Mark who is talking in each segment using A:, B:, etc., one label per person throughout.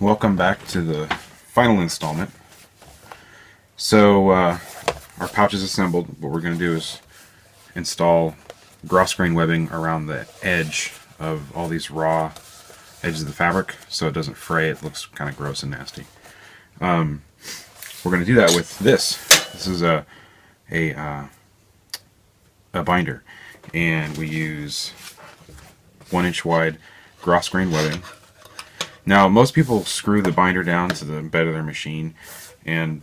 A: welcome back to the final installment. So our pouch is assembled. What we're going to do is install gross grain webbing around the edge of all these raw edges of the fabric so it doesn't fray. It looks kind of gross and nasty. We're going to do that with this. This is a binder, and we use 1-inch wide gross grain webbing. Now, most people screw the binder down to the bed of their machine, and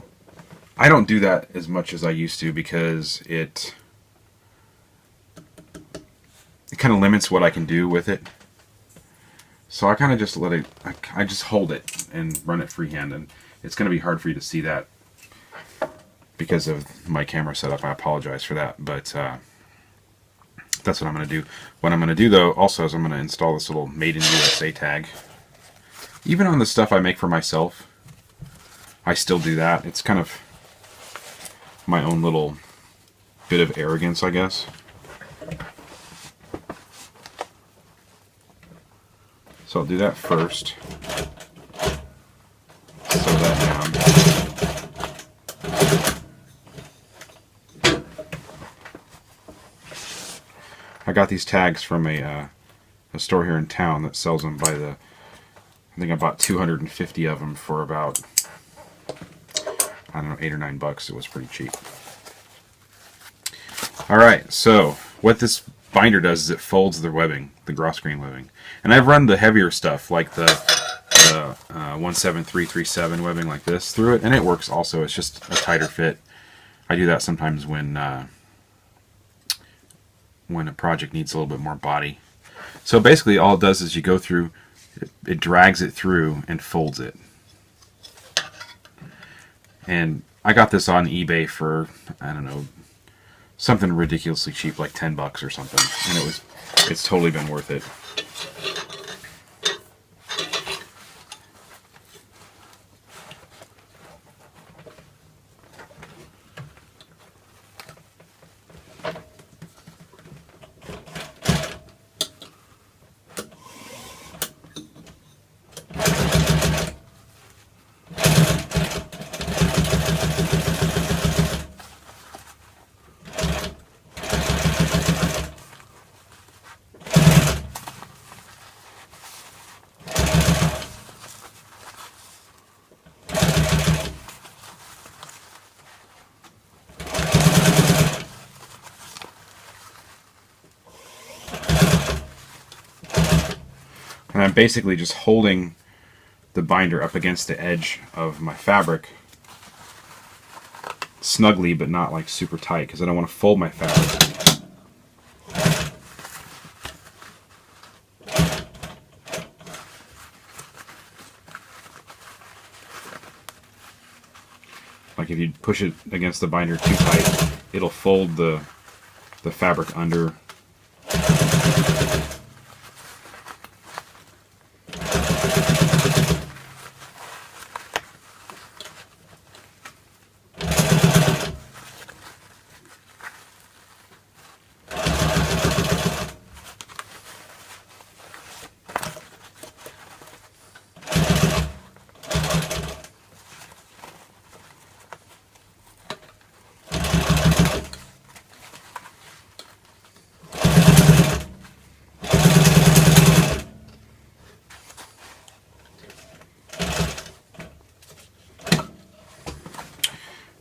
A: I don't do that as much as I used to because it kind of limits what I can do with it. So I kind of just let it, I just hold it and run it freehand, and it's going to be hard for you to see that because of my camera setup. I apologize for that, but that's what I'm going to do. What I'm going to do, though, also is I'm going to install this little Made in USA tag. Even on the stuff I make for myself, I still do that. It's kind of my own little bit of arrogance, I guess. So I'll do that first. Sew that down. I got these tags from a store here in town that sells them by the, I think I bought 250 of them for about, I don't know, $8 or $9. It was pretty cheap. Alright, so what this binder does is it folds the webbing, the gross grain webbing. And I've run the heavier stuff, like the 17337 webbing like this through it, and it works also. It's just a tighter fit. I do that sometimes when a project needs a little bit more body. So basically all it does is you go through, it drags it through and folds it. And I got this on eBay for, I don't know, something ridiculously cheap, like $10 or something, and it's totally been worth it. And I'm basically just holding the binder up against the edge of my fabric snugly, but not like super tight, because I don't want to fold my fabric. Like if you push it against the binder too tight, it'll fold the fabric under.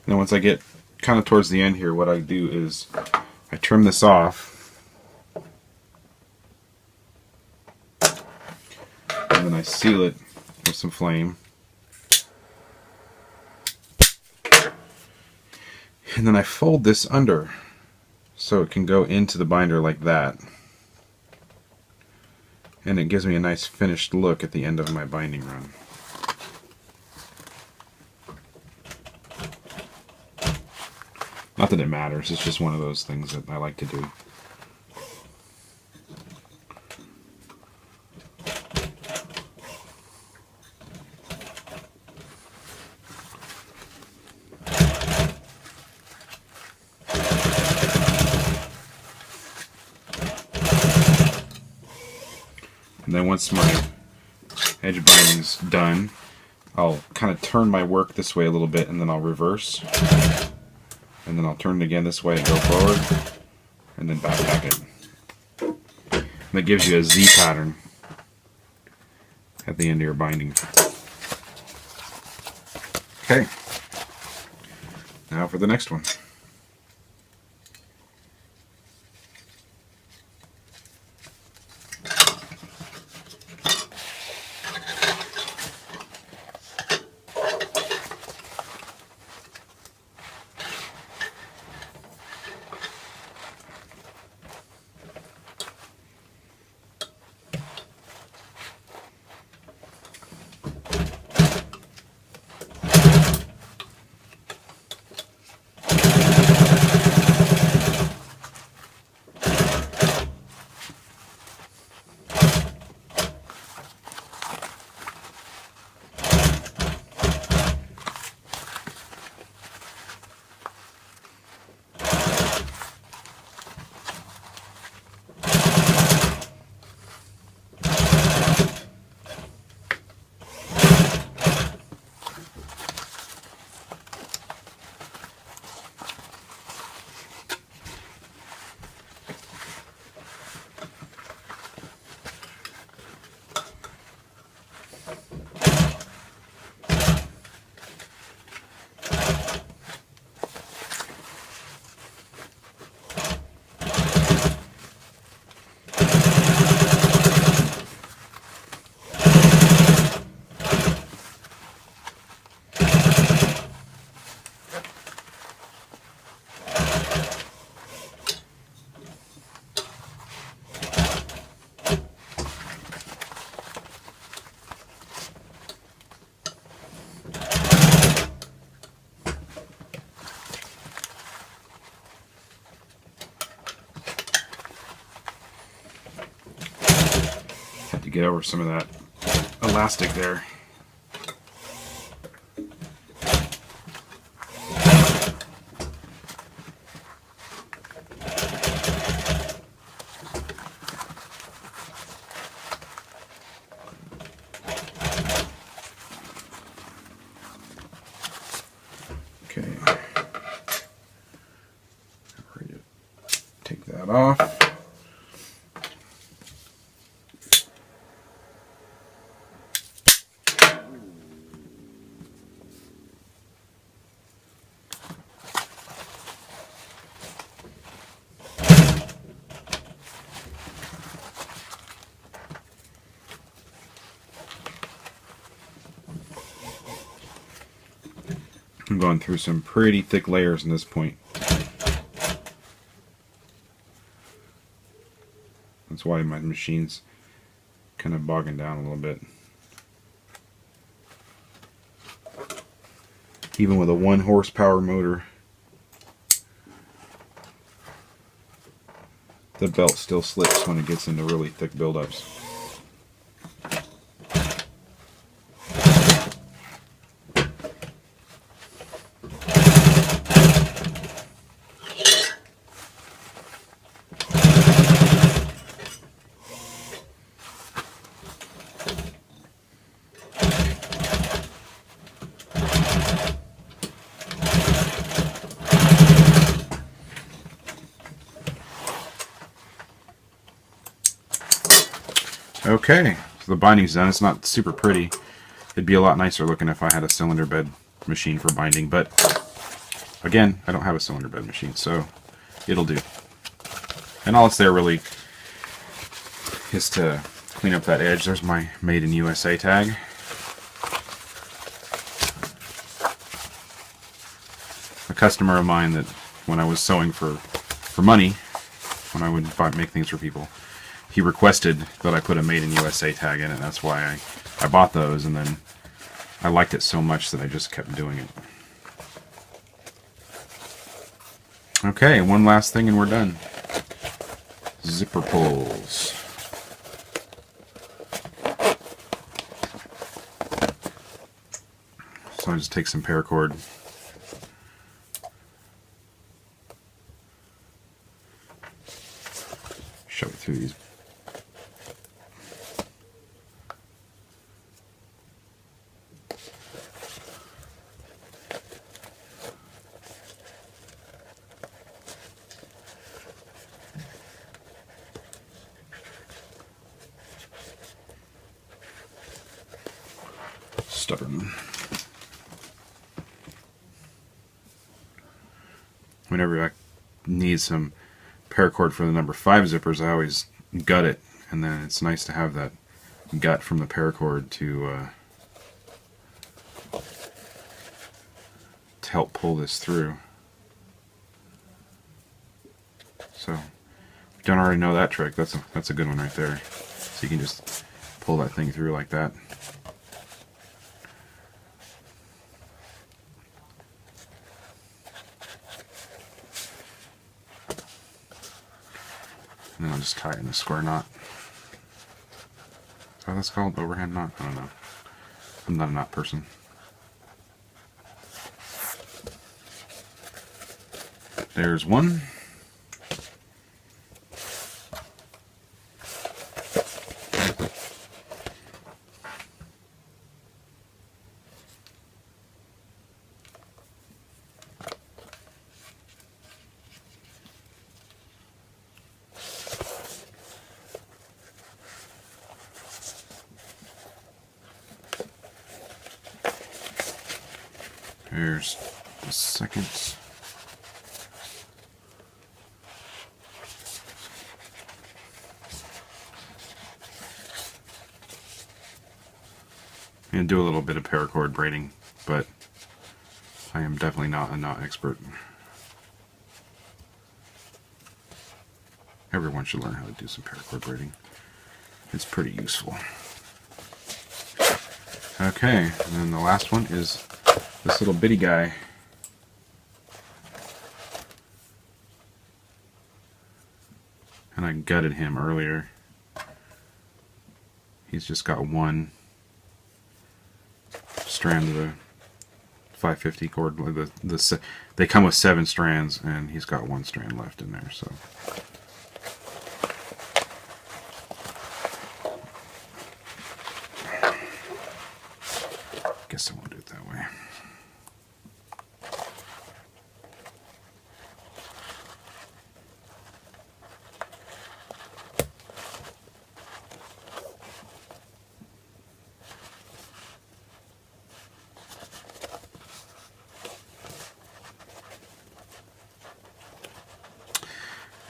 A: Then once I get kind of towards the end here, what I do is I trim this off, and then I seal it with some flame, and then I fold this under so it can go into the binder like that, and it gives me a nice finished look at the end of my binding run. Not that it matters, it's just one of those things that I like to do. And then once my edge binding's done, I'll kind of turn my work this way a little bit, and then I'll reverse, and then I'll turn it again this way and go forward, and then backpack it. And that gives you a Z pattern at the end of your binding. Okay, now for the next one. Had to get over some of that elastic there. Okay, ready to take that off. I'm going through some pretty thick layers in this point. That's why my machine's kind of bogging down a little bit. Even with a 1 horsepower motor, the belt still slips when it gets into really thick buildups. Okay, so the binding's done. It's not super pretty. It'd be a lot nicer looking if I had a cylinder bed machine for binding, but again, I don't have a cylinder bed machine, so it'll do. And all it's there really is to clean up that edge. There's my Made in USA tag. A customer of mine that when I was sewing for money, when I would make things for people, he requested that I put a Made in USA tag in it. That's why I bought those, and then I liked it so much that I just kept doing it. Okay, one last thing and we're done. Zipper pulls. So I just take some paracord. Shove it through these. stubborn. Whenever I need some paracord for the number 5 zippers, I always gut it, and then it's nice to have that gut from the paracord to help pull this through. So, if you don't already know that trick, that's a good one right there. So you can just pull that thing through like that. And then I'll just tie it in a square knot. Is that what that's called? Overhand knot? I don't know. I'm not a knot person. There's one. There's the second. I'm going to do a little bit of paracord braiding, but I am definitely not a knot expert. Everyone should learn how to do some paracord braiding. It's pretty useful. Okay, and then the last one is this little bitty guy. And I gutted him earlier. He's just got one strand of the 550 cord. They come with 7 strands, and he's got 1 strand left in there. So. Guess I won't do it that way.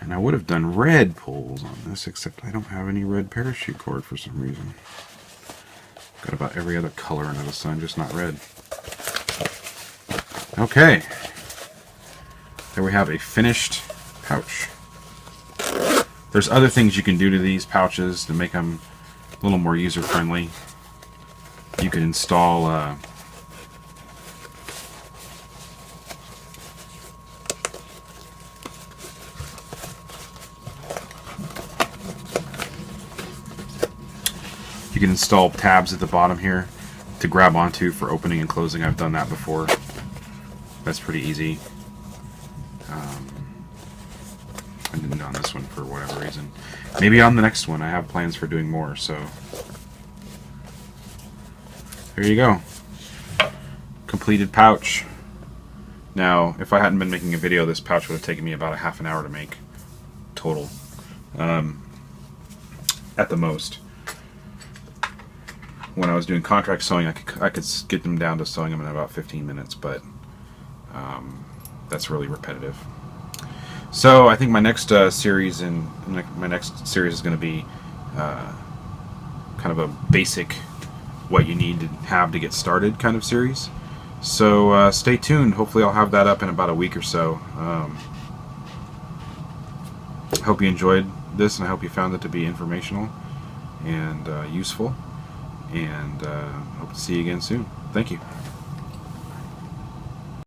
A: And I would have done red pulls on this, except I don't have any red parachute cord for some reason. Got about every other color under the sun, just not red. Okay. There we have a finished pouch. There's other things you can do to these pouches to make them a little more user-friendly. You could install you can install tabs at the bottom here to grab onto for opening and closing. I've done that before. That's pretty easy. I didn't on this one for whatever reason. Maybe on the next one. I have plans for doing more, so there you go. Completed pouch. Now, if I hadn't been making a video, this pouch would have taken me about a half an hour to make total, at the most. When I was doing contract sewing, I could get them down to sewing them in about 15 minutes, but that's really repetitive. So I think my next series is going to be kind of a basic what you need to have to get started kind of series. So stay tuned. Hopefully I'll have that up in about a week or so. I hope you enjoyed this, and I hope you found it to be informational and useful. And hope to see you again soon. Thank you.